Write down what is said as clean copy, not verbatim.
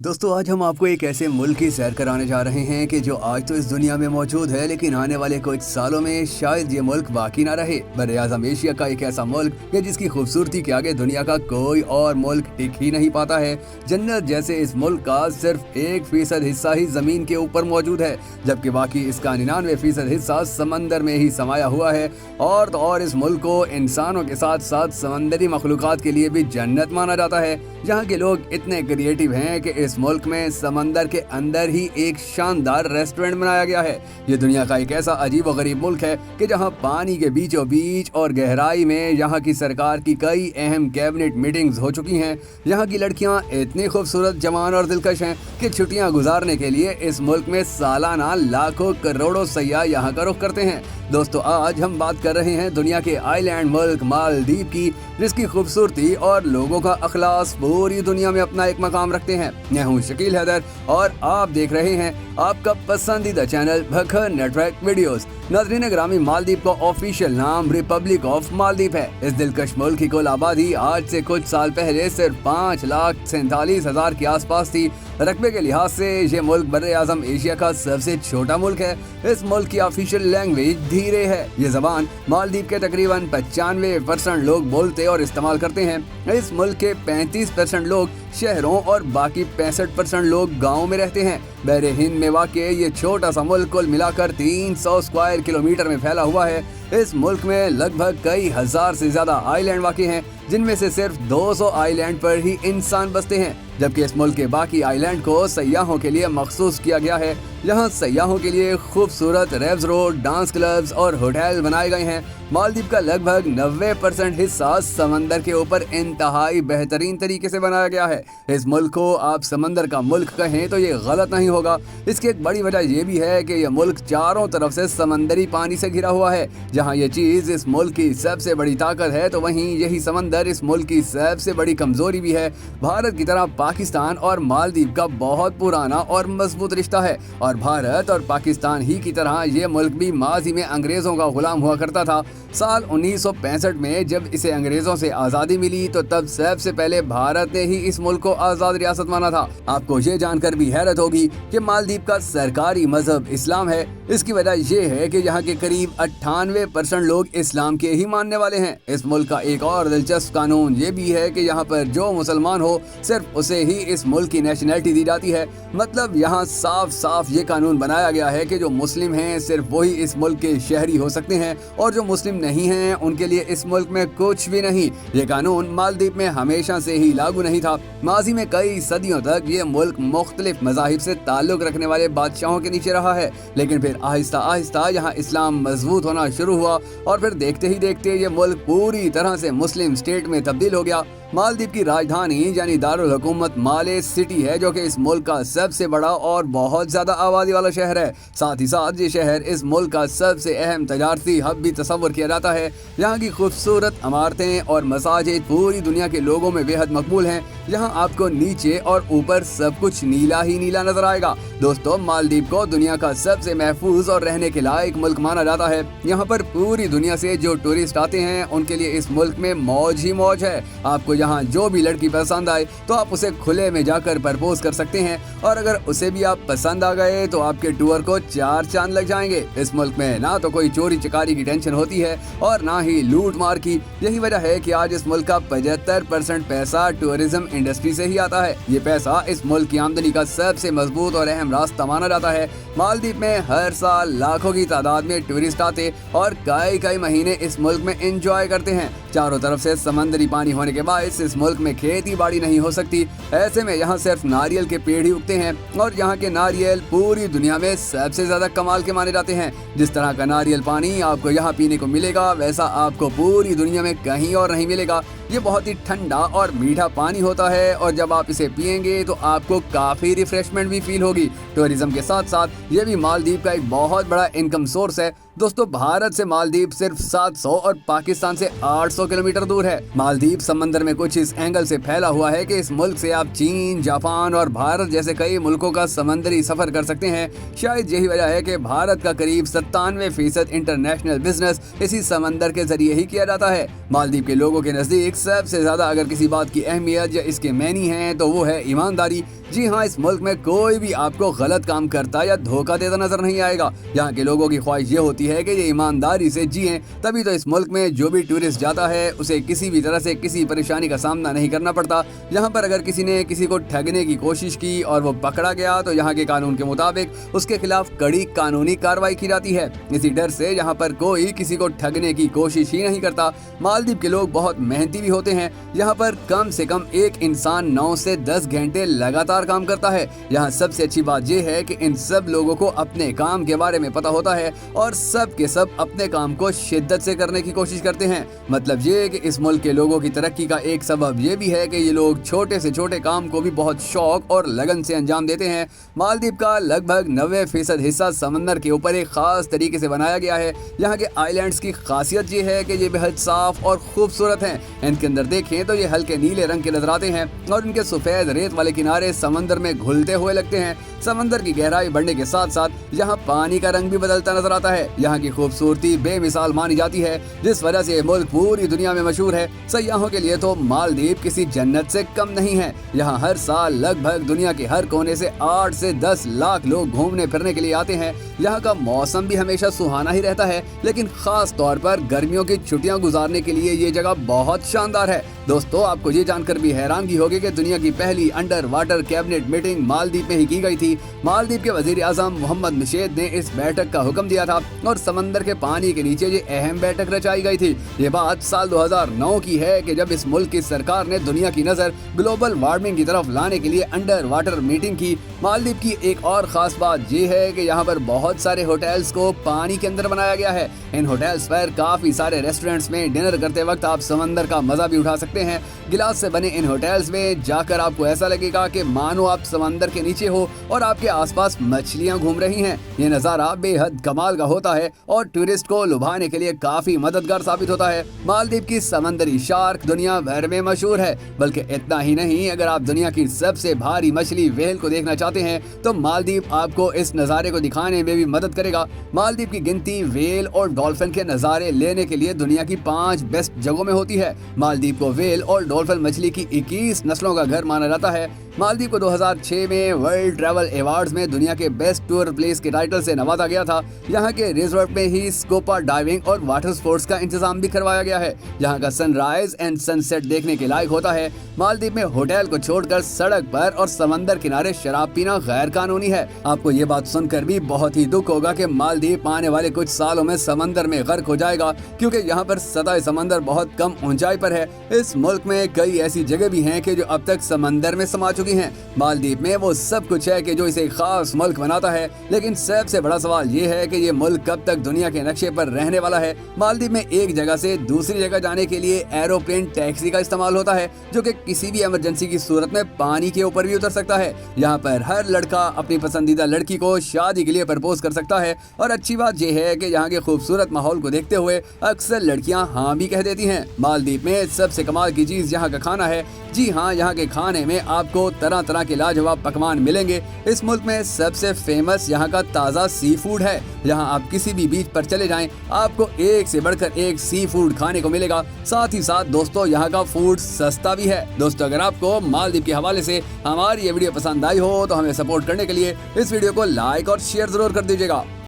दोस्तों आज हम आपको एक ऐसे मुल्क की सैर कराने जा रहे हैं कि जो आज तो इस दुनिया में मौजूद है, लेकिन आने वाले कुछ सालों में शायद ये मुल्क बाकी ना रहे। बर्रे-आज़म एशिया का एक ऐसा मुल्क कि जिसकी खूबसूरती के आगे दुनिया का कोई और मुल्क टिक ही नहीं पाता है। जन्नत जैसे इस मुल्क का सिर्फ 1% हिस्सा ही जमीन के ऊपर मौजूद है, जबकि बाकी इसका 99% हिस्सा समंदर में ही समाया हुआ है। और तो और इस मुल्क को इंसानों के साथ साथ समंदरी मखलूकात के लिए भी जन्नत माना जाता है। यहाँ के लोग इतने क्रिएटिव हैं कि इस मुल्क में समंदर के अंदर ही एक शानदार रेस्टोरेंट बनाया गया है। ये दुनिया का एक ऐसा अजीब व गरीब मुल्क है कि जहाँ पानी के बीचों बीच और गहराई में यहाँ की सरकार की कई अहम कैबिनेट मीटिंग्स हो चुकी हैं। यहाँ की लड़कियाँ इतनी खूबसूरत, जवान और दिलकश हैं कि छुट्टियाँ गुजारने के लिए इस मुल्क में सालाना लाखों करोड़ों सयाह यहाँ का रुख करते हैं। दोस्तों आज हम बात कर रहे हैं दुनिया के आइलैंड मुल्क मालदीव की, जिसकी खूबसूरती और लोगों का अखलास पूरी दुनिया में अपना एक मकाम रखते हैं। मैं हूं शकील हैदर और आप देख रहे हैं आपका पसंदीदा चैनल भखर नेटवर्क वीडियोस। नाज़रीन ग्रामी, मालदीव का ऑफिशियल नाम रिपब्लिक ऑफ मालदीव है। इस दिलकश मुल्क की कुल आबादी आज से कुछ साल पहले सिर्फ 5,47,000 के आसपास थी। रकबे के लिहाज से ये मुल्क बर्रे-आज़म एशिया का सबसे छोटा मुल्क है। इस मुल्क की ऑफिशियल लैंग्वेज धीरे है। ये जबान मालदीव के तकरीबन 95% लोग बोलते और इस्तेमाल करते हैं। इस मुल्क के 35% लोग शहरों और बाकी 65% लोग गाँव में रहते हैं। बहरे हिंद में वाक़ ये छोटा सा मुल्क कुल मिलाकर 300 स्क्वायर किलोमीटर में फैला हुआ है। इस मुल्क में लगभग कई हजार से ज्यादा आइलैंड वाक़ हैं, जिनमें से सिर्फ 200 आइलैंड पर ही इंसान बसते हैं, जबकि इस मुल्क के बाकी आइलैंड को सयाहों के लिए मखसूस किया गया है। यहाँ सयाहों के लिए खूबसूरत रेव्स रोड, डांस क्लब्स और होटल बनाए गए हैं। मालदीव का लगभग 90% हिस्सा समंदर के ऊपर इंतहाई बेहतरीन तरीके से बनाया गया है। इस मुल्क को आप समंदर का मुल्क कहें तो ये गलत नहीं होगा। इसकी एक बड़ी वजह ये भी है कि यह मुल्क चारों तरफ से समंदरी पानी से घिरा हुआ है। जहाँ ये चीज़ इस मुल्क की सबसे बड़ी ताकत है, तो वहीं यही समंदर इस मुल्क की सबसे बड़ी कमजोरी भी है। भारत की तरह पाकिस्तान और मालदीव का बहुत पुराना और मजबूत रिश्ता है, और भारत और पाकिस्तान ही की तरह ये मुल्क भी माजी में अंग्रेजों का गुलाम हुआ करता था। साल 1965 में जब इसे अंग्रेजों से आज़ादी मिली, तो तब सबसे पहले भारत ने ही इस मुल्क को आज़ाद रियासत माना था। आपको ये जानकर भी हैरत होगी कि मालदीव का सरकारी मजहब इस्लाम है। इसकी वजह यह है कि यहाँ के करीब 98% लोग इस्लाम के ही मानने वाले हैं। इस मुल्क का एक और दिलचस्प कानून ये भी है कि यहाँ पर जो मुसलमान हो सिर्फ उसे ही इस मुल्क की नेशनैलिटी दी जाती है। मतलब यहाँ साफ साफ ये कानून बनाया गया है कि जो मुस्लिम हैं सिर्फ वही इस मुल्क के शहरी हो सकते हैं, और जो मुस्लिम नहीं हैं उनके लिए इस मुल्क में कुछ भी नहीं। ये कानून मालदीव में हमेशा से ही लागू नहीं था। माजी में कई सदियों तक ये मुल्क मुख्तलिफ मज़ाहिब से ताल्लुक रखने वाले बादशाहों के नीचे रहा है, लेकिन फिर आहिस्ता आहिस्ता यहाँ इस्लाम मजबूत होना शुरू हुआ और फिर देखते ही देखते ये मुल्क पूरी तरह से मुस्लिम स्टेट में तब्दील हो गया। मालदीव की राजधानी यानी दारुल हुकूमत माले सिटी है, जो कि इस मुल्क का सबसे बड़ा और बहुत ज्यादा आबादी वाला शहर है। साथ ही साथ ये शहर इस मुल्क का सबसे अहम तजारती हब भी तस्वर किया जाता है। यहाँ की खूबसूरत इमारतें और मसाजिद पूरी दुनिया के लोगों में बेहद मकबूल हैं। यहाँ आपको नीचे और ऊपर सब कुछ नीला ही नीला नजर आएगा। दोस्तों मालदीव को दुनिया का सबसे महफूज और रहने के लायक मुल्क माना जाता है। यहाँ पर पूरी दुनिया से जो टूरिस्ट आते हैं उनके लिए इस मुल्क में मौज ही मौज है। आपको यहाँ जो भी लड़की पसंद आए तो आप उसे खुले में जाकर प्रपोज कर सकते हैं, और अगर उसे भी आप पसंद आ गए तो आपके टूर को 4 चांद लग जाएंगे। इस मुल्क में ना तो कोई चोरी चकारी की टेंशन होती है और ना ही लूट मार की। यही वजह है कि आज इस मुल्क का 75% पैसा टूरिज्म इंडस्ट्री से ही आता है। ये पैसा इस मुल्क की आमदनी का सबसे मजबूत और अहम रास्ता माना जाता है। मालदीव में हर साल लाखों की तादाद में टूरिस्ट आते और कई महीने इस मुल्क में एंजॉय करते हैं। चारों तरफ से समंदरी पानी होने के बायस इस मुल्क में खेती बाड़ी नहीं हो सकती। ऐसे में यहाँ सिर्फ नारियल के पेड़ ही उगते हैं, और यहाँ के नारियल पूरी दुनिया में सबसे ज्यादा कमाल के माने जाते हैं। जिस तरह का नारियल पानी आपको यहाँ पीने को मिलेगा, वैसा आपको पूरी दुनिया में कहीं और नहीं मिलेगा। ये बहुत ही ठंडा और मीठा पानी होता है, और जब आप इसे पिएंगे तो आपको काफी रिफ्रेशमेंट भी फील होगी। टूरिज्म के साथ साथ ये भी मालदीव का एक बहुत बड़ा इनकम सोर्स है। दोस्तों भारत से मालदीव सिर्फ 700 और पाकिस्तान से 800 किलोमीटर दूर है। मालदीव समंदर में कुछ इस एंगल से फैला हुआ है कि इस मुल्क से आप चीन, जापान और भारत जैसे कई मुल्कों का समंदरी सफर कर सकते हैं। शायद यही वजह है कि भारत का करीब 97% इंटरनेशनल बिजनेस इसी समंदर के जरिए ही किया जाता है। मालदीव के लोगों के नजदीक सबसे ज्यादा अगर किसी बात की अहमियत या इसके मैनी है तो वो है ईमानदारी। जी हाँ, इस मुल्क में कोई भी आपको गलत काम करता या धोखा देता नजर नहीं आएगा। यहाँ के लोगों की ख्वाहिश ये होती है कि ये ईमानदारी से जिएं, तभी तो इस मुल्क में जो भी टूरिस्ट जाता है उसे किसी भी तरह से किसी परेशानी का सामना नहीं करना पड़ता। यहाँ पर अगर किसी ने किसी को ठगने की कोशिश की और वो पकड़ा गया तो यहाँ के कानून के मुताबिक उसके खिलाफ कड़ी कानूनी कार्रवाई की जाती है। इसी डर से यहाँ पर कोई किसी को ठगने की कोशिश ही नहीं करता। मालदीव के लोग बहुत मेहनती भी होते हैं। यहाँ पर कम से कम एक इंसान 9 से 10 घंटे लगातार काम करता है। यहाँ सबसे अच्छी बात यह है कि इन सब लोगों को अपने काम के बारे में पता होता है और सब के सब अपने काम को शिद्दत से करने की कोशिश करते हैं। मतलब ये कि इस मुल्क के लोगों की तरक्की का एक सबब ये भी है कि ये लोग छोटे से छोटे काम को भी बहुत शौक और लगन से अंजाम देते हैं। मालदीव का लगभग 90% हिस्सा समंदर के ऊपर एक खास तरीके से बनाया गया है। यहाँ के आइलैंड्स की खासियत ये है कि ये बेहद साफ और खूबसूरत हैं। इनके अंदर देखें तो ये हल्के नीले रंग के नजर आते हैं और इनके सफेद रेत वाले किनारे समंदर में घुलते हुए लगते हैं। समंदर की गहराई बढ़ने के साथ साथ यहाँ पानी का रंग भी बदलता नजर आता है। यहाँ की खूबसूरती बेमिसाल मानी जाती है, जिस वजह से ये मुल्क पूरी दुनिया में मशहूर है। सयाहों के लिए तो मालदीव किसी जन्नत से कम नहीं है। यहाँ हर साल लगभग दुनिया के हर कोने से 8 से 10 लाख लोग घूमने फिरने के लिए आते हैं। यहाँ का मौसम भी हमेशा सुहाना ही रहता है, लेकिन खास तौर पर गर्मियों की छुट्टियां गुजारने के लिए ये जगह बहुत शानदार है। दोस्तों, आपको ये जानकर भी हैरानगी होगी कि दुनिया की पहली under water cabinet meeting Maldives में ही की गई थी। मालदीव के वजीर आजम मोहम्मद मुशेद ने इस बैठक का हुक्म दिया था और समंदर के पानी के नीचे ये अहम बैठक रचाई गई थी। ये बात साल 2009 की है कि जब इस मुल्क की सरकार ने दुनिया की नजर ग्लोबल वार्मिंग की तरफ लाने के लिए अंडर वाटर मीटिंग की। मालदीव की एक और खास बात ये है कि यहाँ पर बहुत सारे होटल्स को पानी के अंदर बनाया गया है। इन होटल्स पर काफी सारे रेस्टोरेंट्स में डिनर करते वक्त आप समंदर का मजा भी उठा सकते हैं। गिलास से बने इन होटल्स में जाकर आपको ऐसा लगेगा कि मानो आप समंदर के नीचे हो और आपके आसपास मछलियां घूम रही हैं। ये नजारा बेहद कमाल का होता है और टूरिस्ट को लुभाने के लिए काफी मददगार साबित होता है। मालदीव की समंदरी शार्क दुनिया भर में मशहूर है। बल्कि इतना ही नहीं, अगर आप दुनिया की सबसे भारी मछली व्हेल को देखना चाहते हैं तो मालदीव आपको इस नज़ारे को दिखाने में भी मदद करेगा। मालदीव की गिनती व्हेल और डॉल्फिन के नज़ारे लेने के लिए दुनिया की 5 बेस्ट जगहों में होती है। मालदीव को व्हेल और डॉल्फिन मछली की 21 नस्लों का घर माना जाता है। मालदीव को 2006 में वर्ल्ड ट्रैवल अवार्ड्स में दुनिया के बेस्ट टूर प्लेस के टाइटल से नवाजा गया था। यहाँ के रिजॉर्ट में ही स्कूबा डाइविंग और वाटर स्पोर्ट्स का इंतजाम भी करवाया गया है। यहाँ का सनराइज एंड सनसेट देखने के लायक होता है। मालदीव में होटल को छोड़कर सड़क पर और समंदर किनारे शराब पीना गैर कानूनी है। आपको ये बात सुनकर भी बहुत ही दुख होगा कि मालदीव आने वाले कुछ सालों में समंदर में गर्क हो जाएगा, क्योंकि यहाँ पर सतह समंदर बहुत कम ऊंचाई पर है। इस मुल्क में कई ऐसी जगह भी हैं कि जो अब तक समंदर में समा चुकी हैं। मालदीव में वो सब कुछ है कि जो इसे खास मुल्क बनाता है, लेकिन सबसे बड़ा सवाल ये है कि ये मुल्क कब तक दुनिया के नक्शे पर रहने वाला है। मालदीव में एक जगह से दूसरी जगह जाने के लिए एरोप्लेन टैक्सी का इस्तेमाल होता है, जो कि किसी भी इमरजेंसी की सूरत में पानी के ऊपर भी उतर सकता है। यहाँ पर हर लड़का अपनी पसंदीदा लड़की को शादी के लिए प्रपोज कर सकता है और अच्छी बात यह है कि यहाँ के खूबसूरत माहौल को देखते हुए अक्सर लड़कियाँ हाँ भी कह देती हैं। मालदीव में सबसे कमाल की चीज यहाँ का खाना है। जी हाँ, यहाँ के खाने में आपको तरह तरह के लाजवाब पकवान मिलेंगे। इस मुल्क में सबसे फेमस यहाँ का ताज़ा सी फूड है। यहाँ आप किसी भी बीच पर चले जाएं, आपको एक से बढ़कर एक सी फूड खाने को मिलेगा। साथ ही साथ दोस्तों, यहाँ का फूड सस्ता भी है। दोस्तों, अगर आपको मालदीव के हवाले से हमारी ये वीडियो पसंद आई हो तो हमें सपोर्ट करने के लिए इस वीडियो को लाइक और शेयर जरूर कर दीजिएगा।